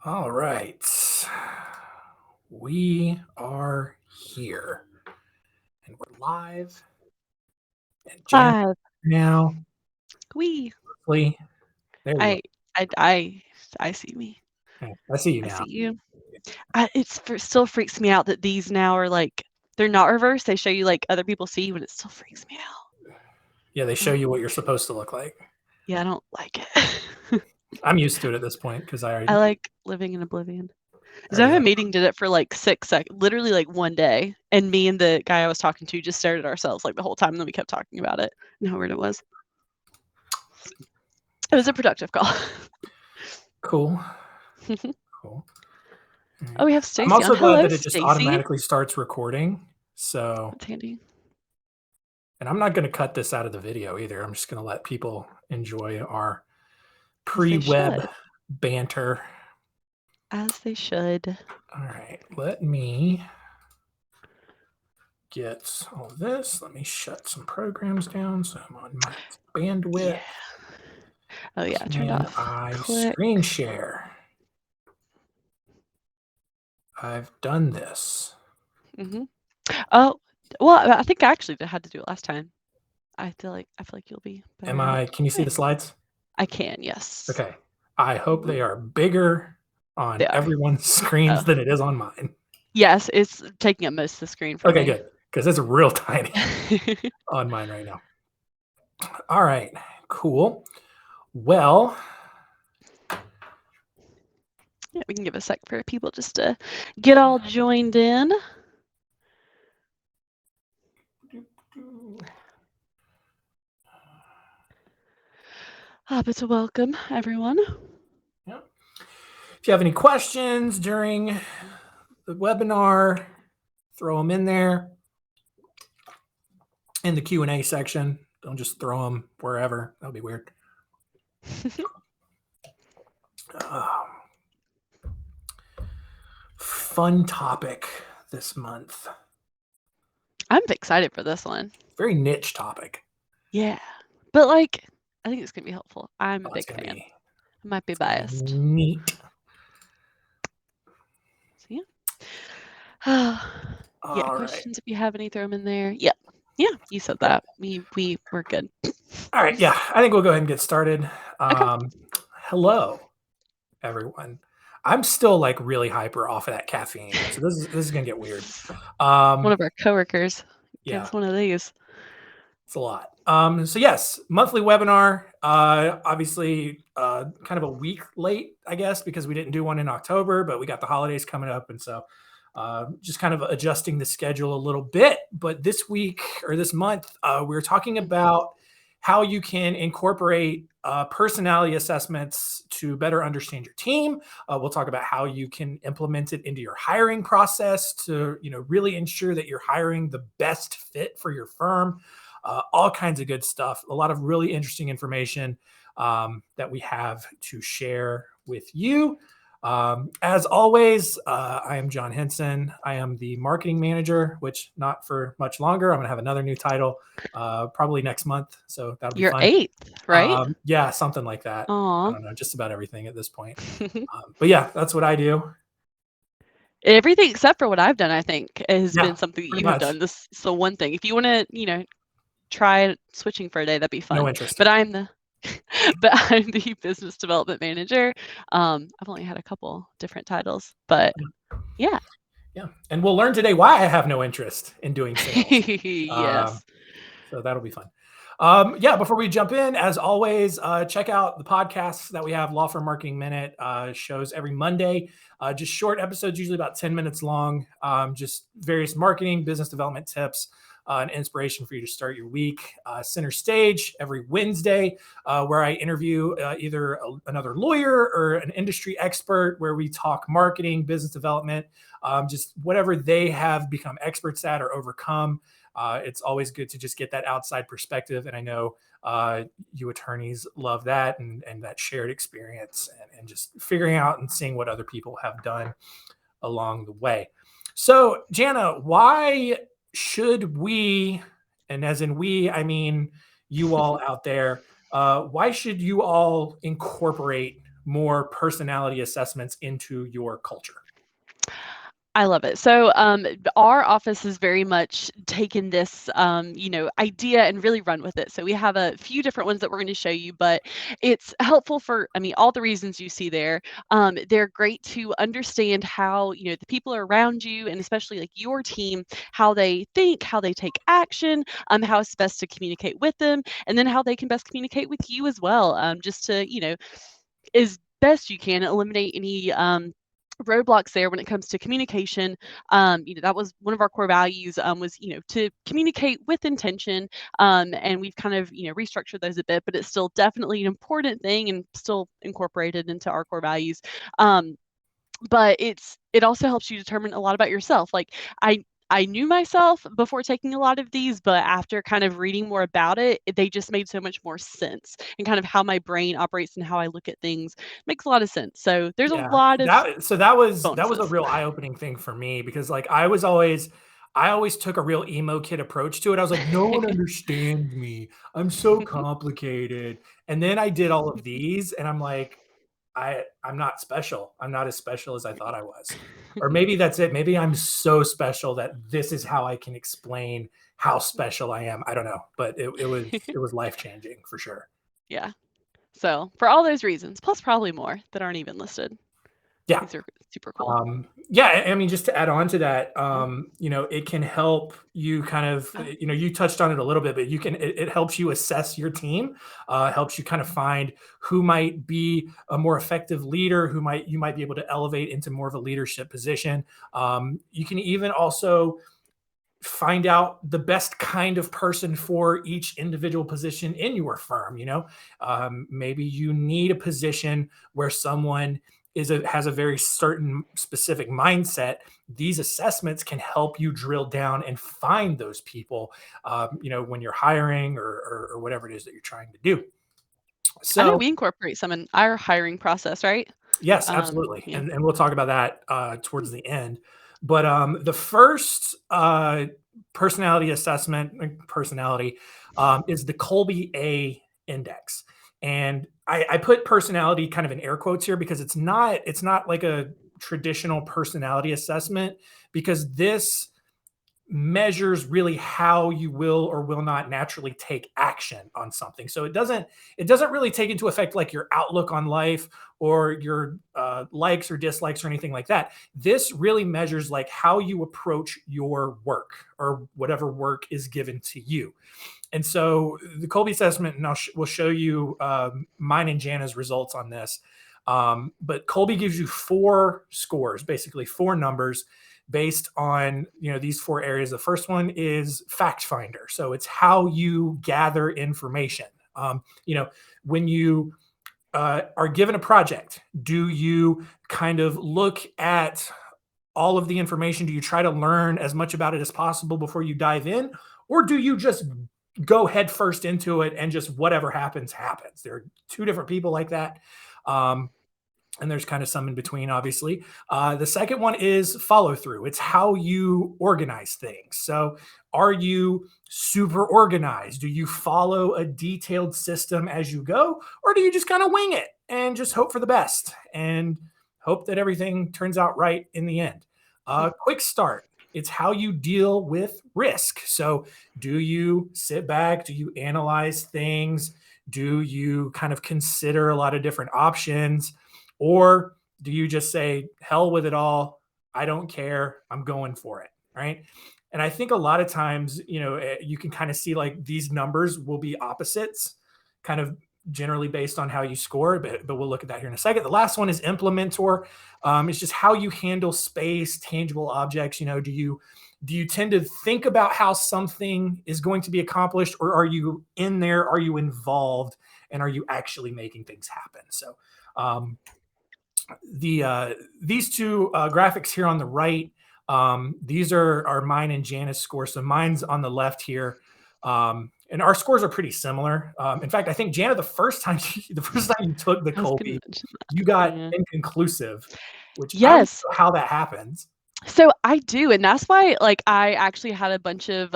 All right. We are here and we're live and Jan 5. now. We. Hopefully, there you I I see me. are. Okay, I see you I now. see you. Still freaks me out that these now are like they're not reversed. They show you like other people see you, and it still freaks me out. Yeah, they show Ugh. you what you're supposed to look like. Yeah, I don't like it. I'm used to it at this point because I I already, like living in oblivion. So I already have a have. meeting did it for like 6 seconds, literally like one day, and me and the guy I was talking to just stared at ourselves like the whole time, and then we kept talking about it and how weird it was. It was a productive call. Cool. Cool. All Oh, right. we have I'm Stacy on. also glad Hello, that it just Stacy. automatically starts recording. So, That's handy. and I'm not going to cut this out of the video either. I'm just going to let people enjoy our As they pre-web should. banter. As they should. All right, let me get all this. Let me shut some programs down so I'm on my bandwidth. Yeah. Oh yeah, turned Can off. I Click. screen share? I've done this. Mhm. Oh, well, I think I actually had to do it last time. I feel like you'll be better Am at it. I? Can you see Hey, the slides? I can, yes. Okay. I hope Mhm. they are bigger on They are. everyone's screens Oh. than it is on mine. Yes, it's taking up most of the screen for Okay, me. good. Because it's real tiny on mine right now. All right, cool. Well, Yeah, we can give a sec for people just to get all joined in. But welcome, everyone. yeah. If you have any questions during the webinar, throw them in there in the Q&A section. Don't just throw them wherever. That'll be weird. Fun topic this month. I'm excited for this one. Very niche topic. Yeah. But like, I think it's going to be helpful. I'm a It's big gonna fan. be I might be gonna be biased. neat. So yeah. Yeah, All right. questions if you have any, throw them in there. Yeah. Yeah, you said Yep. that. We're good. All right. Yeah, I think we'll go ahead and get started. Okay. Hello, everyone. I'm still like really hyper off of that caffeine, so this is gonna get weird. One of our coworkers Yeah, gives one of these. it's a lot. So yes, monthly webinar. Obviously, kind of a week late, I guess, because we didn't do one in October, but we got the holidays coming up, and so just kind of adjusting the schedule a little bit. But this week or this month, we're talking about how you can incorporate personality assessments to better understand your team. We'll talk about how you can implement it into your hiring process to, really ensure that you're hiring the best fit for your firm. All kinds of good stuff. A lot of really interesting information that we have to share with you. As always, I am John Henson. I am the marketing manager, which not for much longer. I'm going to have another new title probably next month. So that'll be You're fun. 8th, right? Yeah, something like that. I Aw. don't know, just about everything at this point. But yeah, that's what I do. Everything except for what I've done, I think, has Yeah, been something that pretty you have much. done. This is the one thing. If you want to, try switching for a day, that'd be No fun. interest. But I'm the but I'm the business development manager. I've only had a couple different titles, but yeah. Yeah. And we'll learn today why I have no interest in doing sales. Yes. So that'll be fun. Yeah, before we jump in, as always, check out the podcasts that we have. Law Firm Marketing Minute shows every Monday, just short episodes, usually about 10 minutes long, just various marketing, business development tips, and inspiration for you to start your week. Center Stage every Wednesday, where I interview either another lawyer or an industry expert, where we talk marketing, business development, just whatever they have become experts at or overcome. It's always good to just get that outside perspective. And I know you attorneys love that and that shared experience and just figuring out and seeing what other people have done along the way. So, Jana, why should we, and as in we, I mean you all out there, why should you all incorporate more personality assessments into your culture? I love it. So, our office has very much taken this, idea and really run with it. So we have a few different ones that we're going to show you, but it's helpful for, I mean, all the reasons you see there. They're great to understand how, the people around you and especially like your team, how they think, how they take action, how it's best to communicate with them, and then how they can best communicate with you as well. Just to, as best you can eliminate any roadblocks there when it comes to communication. That was one of our core values, was to communicate with intention, and we've kind of restructured those a bit, but it's still definitely an important thing and still incorporated into our core values. But it also helps you determine a lot about yourself. Like I knew myself before taking a lot of these, but after kind of reading more about it, they just made so much more sense, and kind of how my brain operates and how I look at things makes a lot of sense. So there's a Yeah, lot of that was a bonuses. real eye-opening thing for me because, like, I always took a real emo kid approach to it. I was like, "No one understands me. I'm so complicated." And then I did all of these, and I'm like, I'm not special. I'm not as special as I thought I was. Or maybe that's it. Maybe I'm so special that this is how I can explain how special I am. I don't know, but it was life-changing for sure. Yeah. So for all those reasons, plus probably more that aren't even listed, Yeah. these are super cool. Yeah, I mean, just to add on to that, Mhm. it can help you kind of, Yeah. you touched on it a little bit, but it helps you assess your team, helps you kind of find who might be a more effective leader, you might be able to elevate into more of a leadership position. You can even also find out the best kind of person for each individual position in your firm. Maybe you need a position where someone has a very certain specific mindset. These assessments can help you drill down and find those people, when you're hiring or whatever it is that you're trying to do. I know So we incorporate some in our hiring process, right? yes, absolutely, Yeah. and we'll talk about that towards the end. But the first personality assessment, personality, is the Colby A index, and I put personality kind of in air quotes here because it's not like a traditional personality assessment, because this measures really how you will or will not naturally take action on something. So it doesn't really take into effect like your outlook on life or your likes or dislikes or anything like that. This really measures like how you approach your work or whatever work is given to you. And so the Colby assessment, and we'll show you mine and Jana's results on this. But Colby gives you four scores, basically four numbers based on these four areas. The first one is fact finder, so it's how you gather information. When you are given a project, do you kind of look at all of the information? Do you try to learn as much about it as possible before you dive in, or do you just go head first into it and just whatever happens happens? There are two different people like that. Um, and there's kind of some in between, obviously. The second one is follow through. It's how you organize things. So, are you super organized? Do you follow a detailed system as you go, or do you just kind of wing it and just hope for the best and hope that everything turns out right in the end? Quick start. It's how you deal with risk. So, do you sit back? Do you analyze things? Do you kind of consider a lot of different options? Or do you just say, hell with it all? I don't care. I'm going for it. Right. And I think a lot of times, you can kind of see like these numbers will be opposites, kind of generally based on how you score, but we'll look at that here in a second. The last one is implementor. It's just how you handle space, tangible objects. Do you tend to think about how something is going to be accomplished, or are you in there? Are you involved? And are you actually making things happen? So, um, these two graphics here on the right, these are mine and Jana's scores. So mine's on the left here, and our scores are pretty similar. In fact, I think Jana, the first time you took the I was gonna Colby, mention you that. got Yeah. inconclusive, which I don't Yes. know how that happens. So I do, and that's why, like, I actually had a bunch of,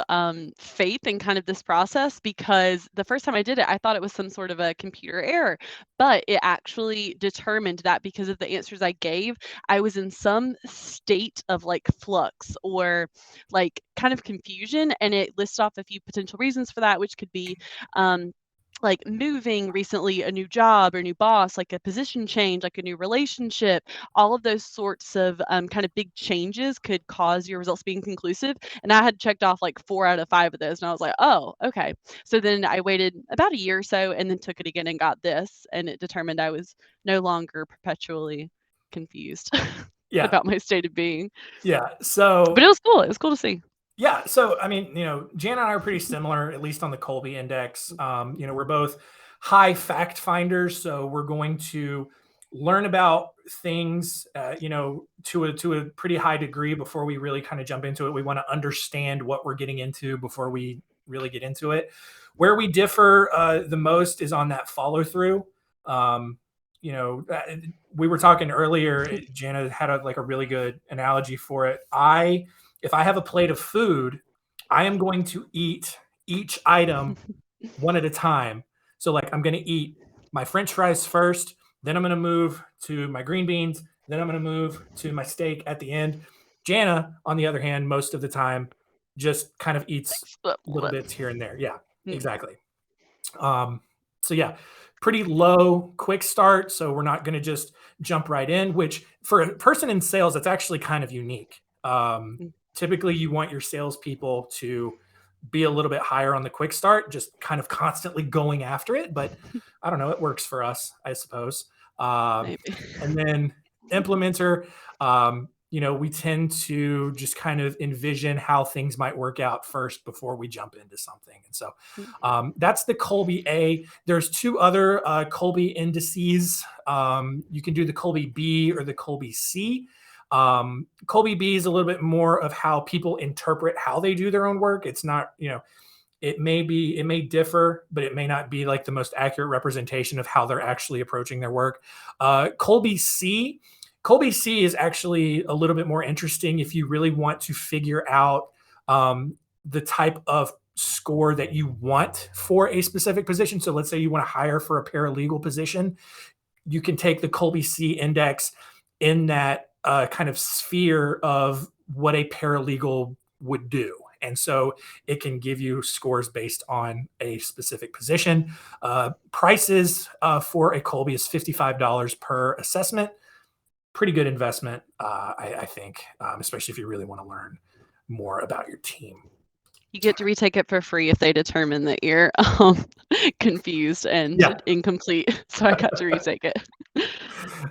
faith in kind of this process because the first time I did it, I thought it was some sort of a computer error, but it actually determined that because of the answers I gave, I was in some state of, like, flux or, like, kind of confusion, and it lists off a few potential reasons for that, which could be, um, like moving recently, a new job or new boss, like a position change, like a new relationship, all of those sorts of kind of big changes could cause your results being conclusive. And I had checked off like 4 out of 5 of those. And I was like, oh, okay. So then I waited about a year or so and then took it again and got this. And it determined I was no longer perpetually confused Yeah. about my state of being. Yeah. But it was cool. It was cool to see. Yeah, so I mean, Jan and I are pretty similar, at least on the Colby Index. We're both high fact finders, so we're going to learn about things, to a pretty high degree before we really kind of jump into it. We want to understand what we're getting into before we really get into it. Where we differ the most is on that follow through. Um, we were talking earlier. Jana had a really good analogy for it. If I have a plate of food, I am going to eat each item one at a time. So like I'm going to eat my French fries first, then I'm going to move to my green beans, then I'm going to move to my steak at the end. Jana, on the other hand, most of the time just kind of eats little bits here and there. Yeah, exactly. So yeah, pretty low, quick start. So we're not going to just jump right in, which for a person in sales, that's actually kind of unique. Typically, you want your salespeople to be a little bit higher on the quick start, just kind of constantly going after it. But I don't know, it works for us, I suppose. And then implementer, we tend to just kind of envision how things might work out first before we jump into something. And so that's the Kolbe A. There's 2 other Kolbe indices. You can do the Kolbe B or the Kolbe C. Kolbe B is a little bit more of how people interpret how they do their own work. It's not, it may differ, but it may not be like the most accurate representation of how they're actually approaching their work. Kolbe C is actually a little bit more interesting if you really want to figure out the type of score that you want for a specific position. So let's say you want to hire for a paralegal position. You can take the Kolbe C index in that kind of sphere of what a paralegal would do. And so it can give you scores based on a specific position. Prices for a Kolbe is $55 per assessment. Pretty good investment, I think, especially if you really want to learn more about your team. You get to retake it for free if they determine that you're confused and incomplete. So I got to retake it.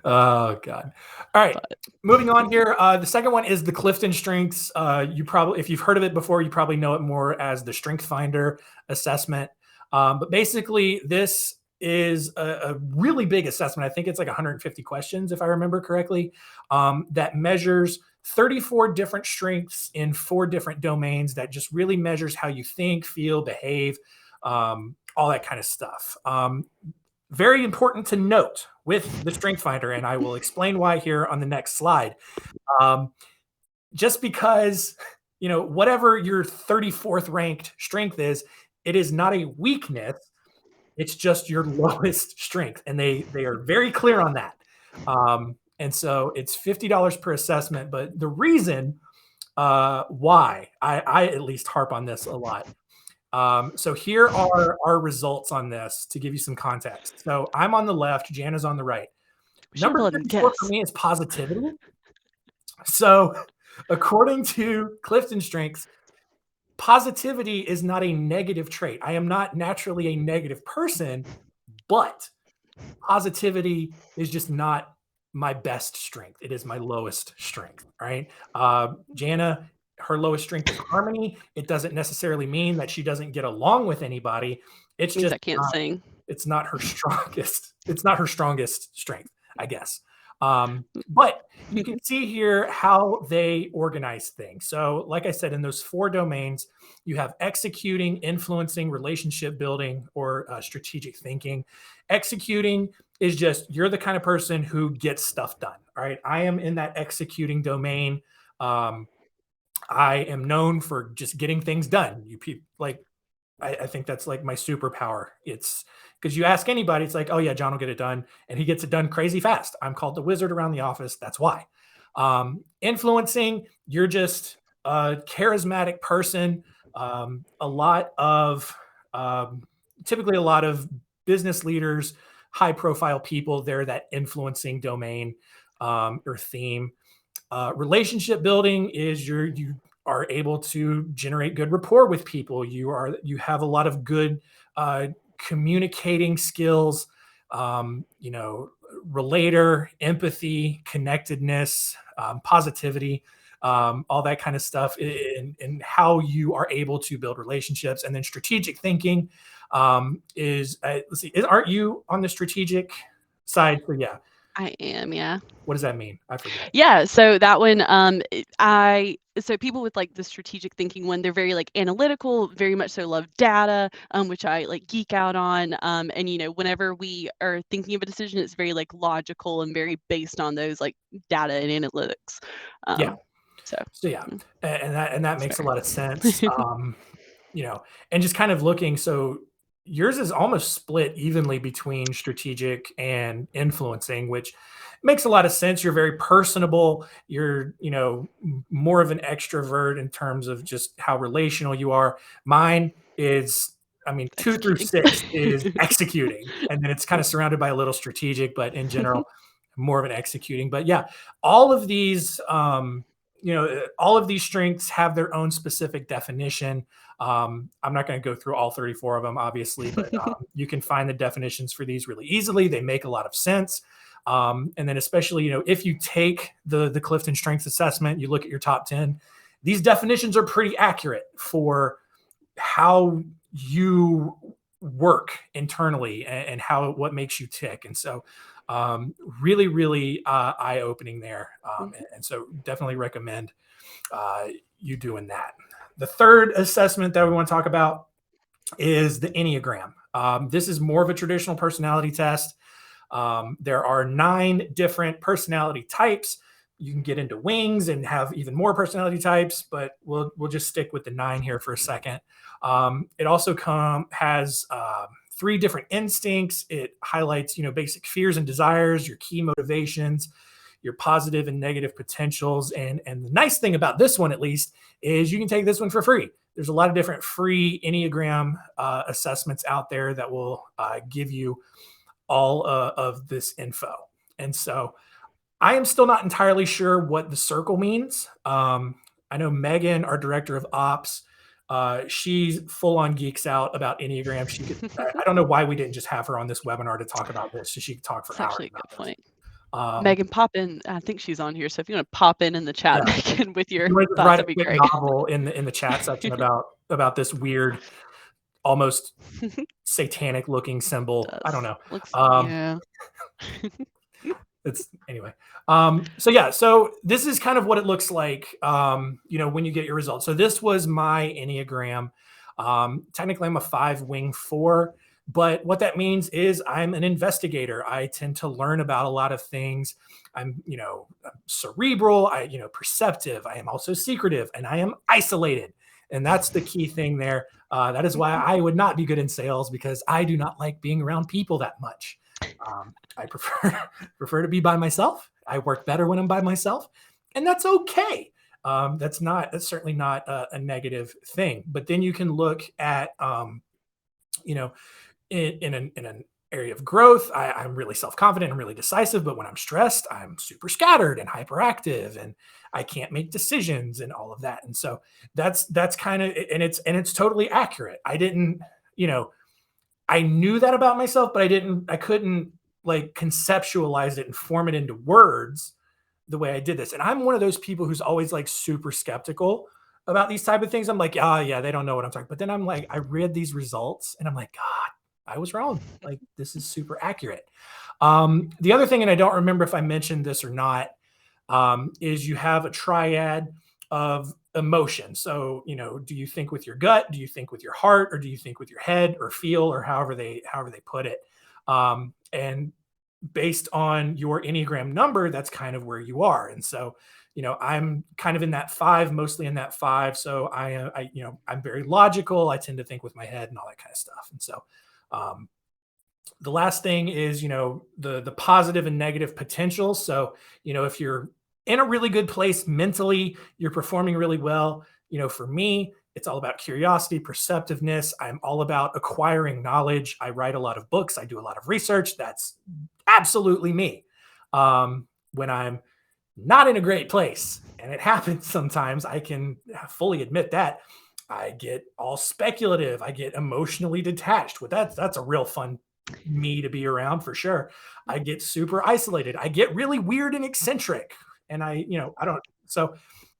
Oh God! All right, moving on here. The second one is the Clifton Strengths. If you've heard of it before, you probably know it more as the Strength Finder assessment. But basically, this is a really big assessment. I think it's like 150 questions, if I remember correctly, that measures 34 different strengths in 4 different domains. That just really measures how you think, feel, behave, all that kind of stuff. Very important to note with the Strength Finder, and I will explain why here on the next slide. Just because, whatever your 34th ranked strength is, it is not a weakness. It's just your lowest strength. And they are very clear on that. And so it's $50 per assessment. But the reason why I at least harp on this a lot. So here are our results on this to give you some context. So I'm on the left, Jana's on the right. Number 34 for me is positivity. So according to Clifton Strengths, positivity is not a negative trait. I am not naturally a negative person, but positivity is just not my best strength. It is my lowest strength, right? Jana, her lowest strength is harmony. It doesn't necessarily mean that she doesn't get along with anybody. It's just I can't sing. It's not her strongest. It's not her strongest strength, I guess. But you can see here how they organize things. So like I said, in those 4 domains, you have executing, influencing, relationship building, or strategic thinking. Executing is just, you're the kind of person who gets stuff done, right? I am in that executing domain. Um, I am known for just getting things done. I think that's like my superpower. It's because you ask anybody, it's like, oh yeah, John will get it done, and he gets it done crazy fast. I'm called the wizard around the office. That's why. Influencing, you're just a charismatic person. A lot of um, Typically a lot of business leaders, high profile people, they're that influencing domain or theme. Relationship building is you are able to generate good rapport with people. You have a lot of good uh, communicating skills. Relator, empathy, connectedness, positivity, all that kind of stuff, in how you are able to build relationships. And then strategic thinking let's see, aren't you on the strategic side? So yeah, I am, yeah. what does that mean? I forget. Yeah, so that one, so people with like the strategic thinking one, they're very like analytical, very much so love data, which I like geek out on. And whenever we are thinking of a decision, it's very like logical and very based on those like data and analytics. Yeah. So So yeah, mm, and that that's makes a fair. lot of sense. And just kind of looking, so yours is almost split evenly between strategic and influencing, which makes a lot of sense. You're very personable. You're, more of an extrovert in terms of just how relational you are. Mine is, I mean, 2 through 6 is Executing. executing, and then it's kind of surrounded by a little strategic, but in general, more of an executing. But yeah, all of these, all of these strengths have their own specific definition. I'm not going to go through all 34 of them, obviously, but you can find the definitions for these really easily. They make a lot of sense. And then, especially, if you take the Clifton Strengths Assessment, you look at your top 10, these definitions are pretty accurate for how you work internally and what makes you tick. And so, really, really eye opening there. And so, definitely recommend you doing that. The third assessment that we want to talk about is the Enneagram. This is more of a traditional personality test. There are 9 different personality types. You can get into wings and have even more personality types, but we'll just stick with the 9 here for a second. It also has 3 different instincts. It highlights, basic fears and desires, your key motivations, your positive and negative potentials. And the nice thing about this one, at least, is you can take this one for free. There's a lot of different free Enneagram assessments out there that will give you all of this info. And so I am still not entirely sure what the circle means. I know Megan, our director of ops, she's full on geeks out about Enneagram. I don't know why we didn't just have her on this webinar to talk about this, so she could talk for It's hours actually a about good this. point. Um, Megan, pop in. I think she's on here. So if you want to pop in the chat, yeah, Megan, with if your you want to thoughts, write a that'd be quick great. novel in the chat section about this weird, almost satanic looking symbol. I don't Does. know. Looks, Um, yeah. it's anyway. So this is kind of what it looks like. When you get your results. So this was my Enneagram. Technically, I'm a 5 wing 4, but what that means is I'm an investigator. I tend to learn about a lot of things. I'm cerebral. Perceptive. I am also secretive, and I am isolated. And that's the key thing there. That is why I would not be good in sales, because I do not like being around people that much. I prefer to be by myself. I work better when I'm by myself, and that's okay. That's certainly not a negative thing. But then you can look at in an area of growth. I'm really self-confident. I'm really decisive, but when I'm stressed, I'm super scattered and hyperactive, and I can't make decisions and all of that. And so that's kind of, and it's totally accurate. I didn't, I knew that about myself, but I couldn't like conceptualize it and form it into words the way I did this. And I'm one of those people who's always like super skeptical about these type of things. I'm like, yeah, they don't know what I'm talking. But then I'm like, I read these results and I'm like, God, I was wrong. Like, this is super accurate. The other thing, and I don't remember if I mentioned this or not, is you have a triad of emotion. So, do you think with your gut? Do you think with your heart? Or do you think with your head or feel, or however they put it? And based on your Enneagram number, that's kind of where you are. And so I'm kind of in that five, mostly in that five. So I'm very logical. I tend to think with my head and all that kind of stuff. And so, um, the last thing is, the positive and negative potential. So, if you're in a really good place mentally, you're performing really well. For me, it's all about curiosity, perceptiveness. I'm all about acquiring knowledge. I write a lot of books. I do a lot of research. That's absolutely me. When I'm not in a great place, and it happens sometimes, I can fully admit that. I get all speculative. I get emotionally detached. With that's a real fun me to be around for sure. I get super isolated. I get really weird and eccentric. And I don't, so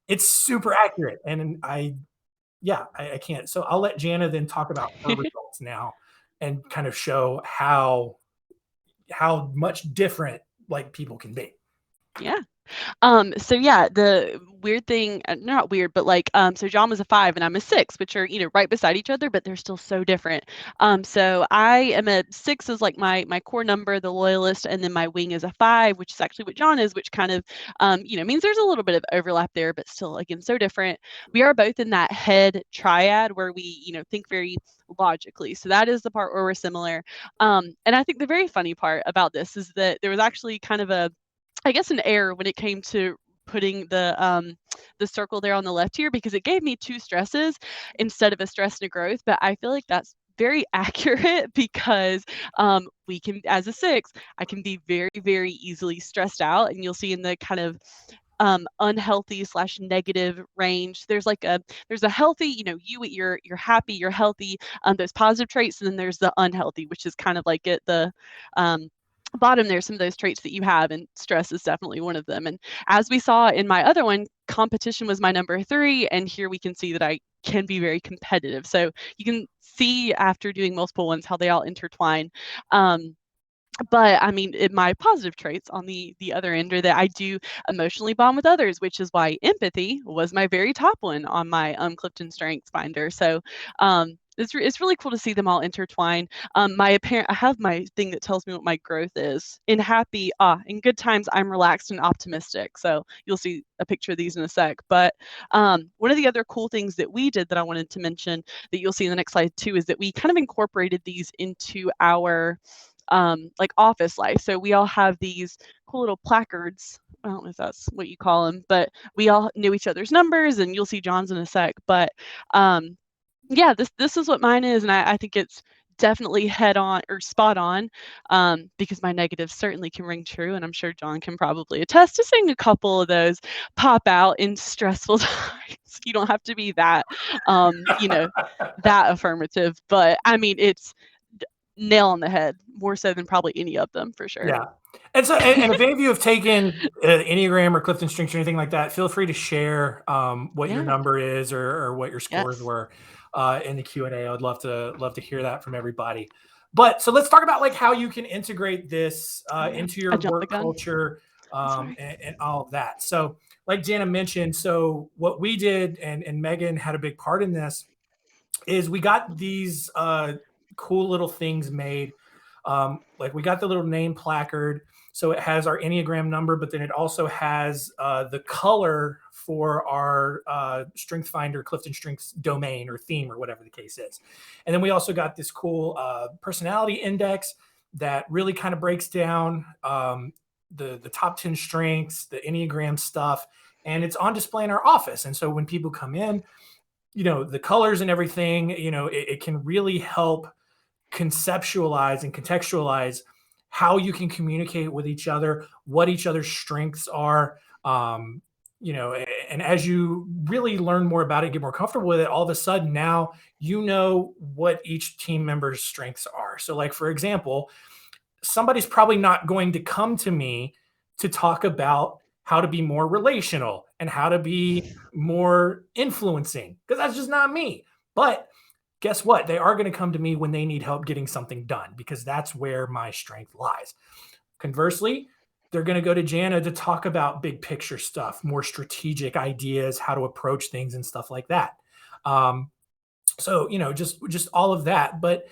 it's super accurate. And I can't. So I'll let Jana then talk about her results now and kind of show how much different like people can be. Yeah. So yeah, the weird thing, not weird, but like, so John was a 5 and I'm a 6, which are, right beside each other, but they're still so different. So I am a 6 is like my core number, the loyalist, and then my wing is a 5, which is actually what John is, which kind of, means there's a little bit of overlap there, but still, again, so different. We are both in that head triad where we, think very logically. So that is the part where we're similar. And I think the very funny part about this is that there was actually kind of I guess an error when it came to putting the circle there on the left here, because it gave me 2 stresses instead of a stress and a growth. But I feel like that's very accurate because we can, as a 6, I can be very, very easily stressed out. And you'll see in the kind of unhealthy/negative range, there's a healthy, you're happy, you're healthy, those positive traits, and then there's the unhealthy, which is kind of like at the bottom there, some of those traits that you have, and stress is definitely one of them. And as we saw in my other one, competition was my number 3, and here we can see that I can be very competitive. So you can see after doing multiple ones how they all intertwine. But I mean, my positive traits on the other end are that I do emotionally bond with others, which is why empathy was my very top one on my Clifton Strengths Finder. So it's really cool to see them all intertwine. I have my thing that tells me what my growth is. In good times, I'm relaxed and optimistic. So you'll see a picture of these in a sec. But one of the other cool things that we did that I wanted to mention that you'll see in the next slide too is that we kind of incorporated these into our like office life. So we all have these cool little placards. I don't know if that's what you call them, but we all knew each other's numbers, and you'll see John's in a sec. But yeah, this is what mine is, and I think it's definitely head on or spot on, because my negatives certainly can ring true, and I'm sure John can probably attest to seeing a couple of those pop out in stressful times. You don't have to be that, that affirmative, but I mean, it's nail on the head, more so than probably any of them, for sure. Yeah. And so, and if any of you have taken Enneagram or Clifton Strengths or anything like that, feel free to share what your Yeah. number is or what your scores Yes. were in the Q&A. I would love to hear that from everybody. But so let's talk about like how you can integrate this into I your jumped the work gun. culture and all of that. So like Jana mentioned, so what we did, and Megan had a big part in this, is we got these cool little things made. Like we got the little name placard. So it has our Enneagram number, but then it also has the color for our Strength Finder, Clifton Strengths domain or theme or whatever the case is. And then we also got this cool personality index that really kind of breaks down the top 10 strengths, the Enneagram stuff, and it's on display in our office. And so when people come in, the colors and everything, it can really help conceptualize and contextualize how you can communicate with each other, what each other's strengths are. And as you really learn more about it, get more comfortable with it, all of a sudden now you know what each team member's strengths are. So, like, for example, somebody's probably not going to come to me to talk about how to be more relational and how to be more influencing, because that's just not me. But guess what? They are going to come to me when they need help getting something done, because that's where my strength lies. Conversely, they're going to go to Jana to talk about big picture stuff, more strategic ideas, how to approach things and stuff like that. So, just all of that. But,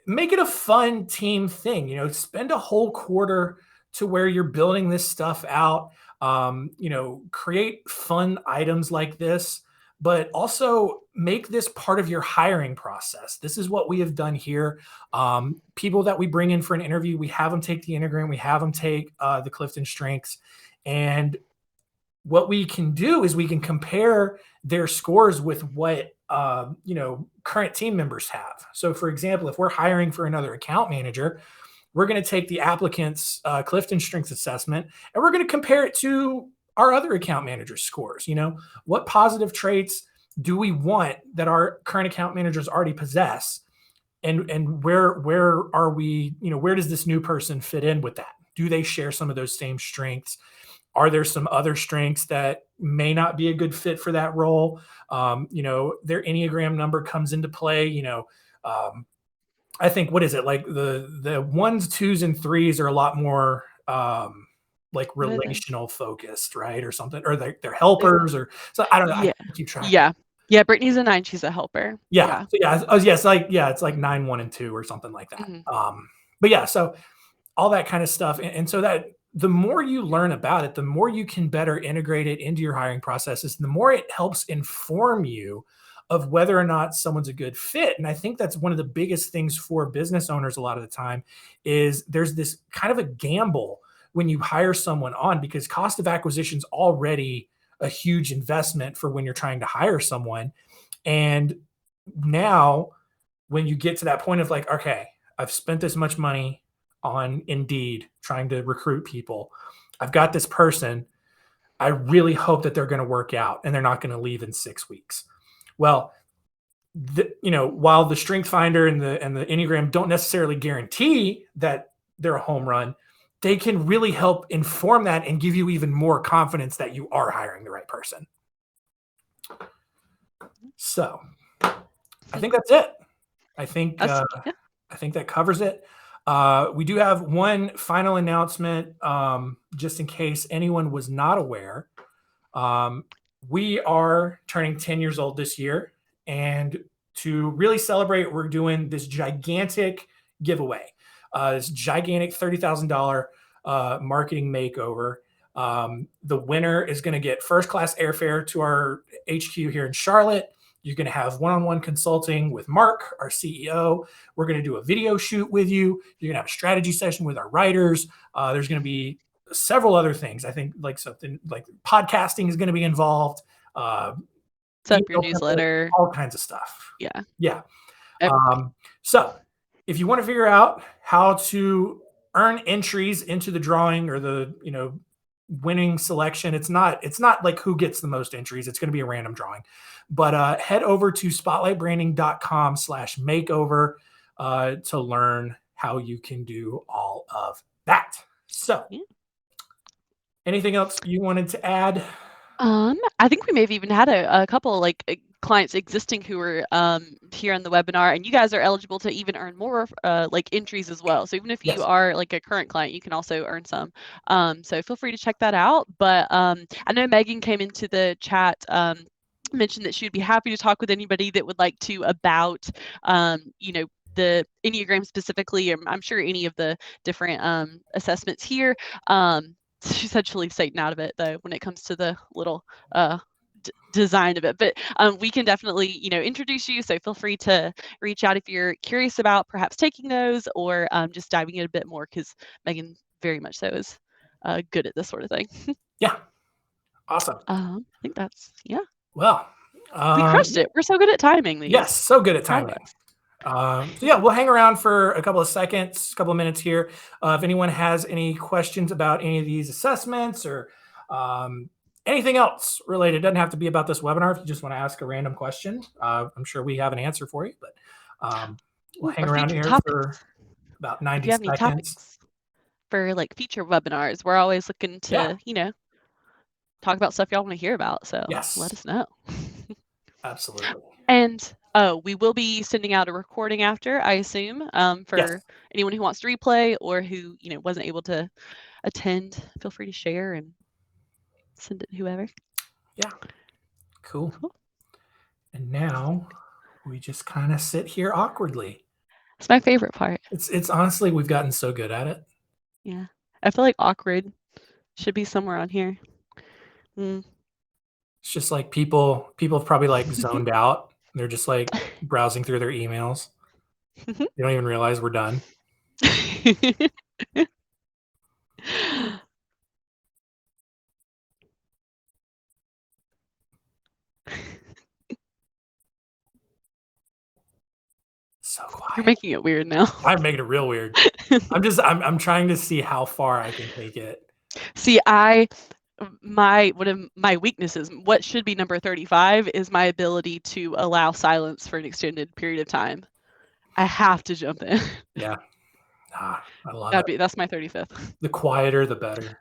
make it a fun team thing, spend a whole quarter to where you're building this stuff out. Create fun items like this, but also make this part of your hiring process. This is what we have done here. People that we bring in for an interview, we have them take the Enneagram, we have them take the Clifton Strengths, and what we can do is we can compare their scores with what current team members have. So, for example, if we're hiring for another account manager, we're going to take the applicant's Clifton Strengths assessment and we're going to compare it to our other account manager's scores. What positive traits do we want that our current account managers already possess, and where are we? Where does this new person fit in with that? Do they share some of those same strengths? Are there some other strengths that may not be a good fit for that role? Their Enneagram number comes into play. I think, what is it, like the ones, twos, and threes are a lot more like What are they? relational focused, right, or something, or they're helpers, or so. I don't know. I Yeah. can't keep track. Yeah. Yeah, Brittany's a 9, she's a helper. Yeah. Yeah. So yeah. Oh yes. It's like 9, 1, and 2, or something like that. Mhm. But yeah. So all that kind of stuff, and so that the more you learn about it, the more you can better integrate it into your hiring processes, and the more it helps inform you of whether or not someone's a good fit. And I think that's one of the biggest things for business owners a lot of the time is there's this kind of a gamble when you hire someone on, because cost of acquisition is already a huge investment for when you're trying to hire someone. And now when you get to that point of like, okay, I've spent this much money on Indeed trying to recruit people. I've got this person. I really hope that they're going to work out and they're not going to leave in 6 weeks. Well, while the Strength Finder and the Enneagram don't necessarily guarantee that they're a home run, they can really help inform that and give you even more confidence that you are hiring the right person. So I think that's it. I think that covers it. We do have one final announcement, just in case anyone was not aware. We are turning 10 years old this year, and to really celebrate, we're doing this gigantic giveaway, this gigantic $30,000 marketing makeover. The winner is going to get first-class airfare to our HQ here in Charlotte. You're going to have one-on-one consulting with Mark, our CEO. We're going to do a video shoot with you. You're going to have a strategy session with our writers. There's going to be several other things. I think like something like podcasting is going to be involved. Set up your newsletter. All kinds of stuff. Yeah. Yeah. So if you want to figure out how to earn entries into the drawing or the, winning selection, it's not like who gets the most entries. It's going to be a random drawing. But head over to spotlightbranding.com/makeover to learn how you can do all of that. So anything else you wanted to add? I think we may have even had a couple like clients existing who were here on the webinar, and you guys are eligible to even earn more like entries as well. So even if you are like a current client, you can also earn some. So feel free to check that out. But I know Megan came into the chat, mentioned that she would be happy to talk with anybody that would like to about the Enneagram specifically. I'm sure any of the different assessments here. She said she'll leave Satan out of it though when it comes to the little design of it, but we can definitely introduce you, so feel free to reach out if you're curious about perhaps taking those or just diving in a bit more, because Megan very much so is good at this sort of thing. Yeah, awesome. I think that's well, we crushed it. We're so good at timing these. Yes, so good at timing. So yeah, we'll hang around for a couple of minutes here. If anyone has any questions about any of these assessments or anything else related, it doesn't have to be about this webinar. If you just want to ask a random question, I'm sure we have an answer for you, but we'll hang around here for about 90 seconds. If you have any topics for like future webinars, we're always looking to, talk about stuff y'all want to hear about. So let us know. Absolutely. And we will be sending out a recording after, I assume, for anyone who wants to replay or who, wasn't able to attend. Feel free to share and send it to whoever. Yeah. Cool. And now we just kind of sit here awkwardly. It's my favorite part. It's honestly, we've gotten so good at it. Yeah. I feel like awkward Should be somewhere on here. Mm. It's just like people have probably like zoned out. They're just like browsing through their emails. They don't even realize we're done. So You're quiet. making it weird now. I'm making it real weird. I'm trying to see how far I can take it. See, one of my weaknesses, what should be number 35, is my ability to allow silence for an extended period of time. I have to jump in. Yeah. I love it. That's my 35th. The quieter, the better.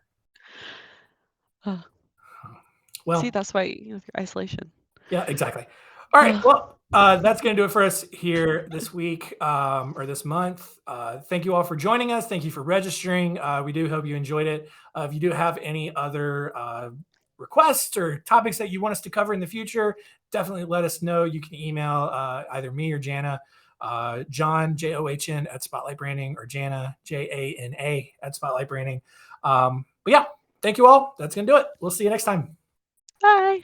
Well, see, that's why isolation. Yeah, exactly. All right. Well, that's going to do it for us here this week or this month. Thank you all for joining us. Thank you for registering. We do hope you enjoyed it. If you do have any other requests or topics that you want us to cover in the future, definitely let us know. You can email either me or Jana, John, John at Spotlight Branding, or Jana, Jana at Spotlight Branding. But yeah, thank you all. That's going to do it. We'll see you next time. Bye.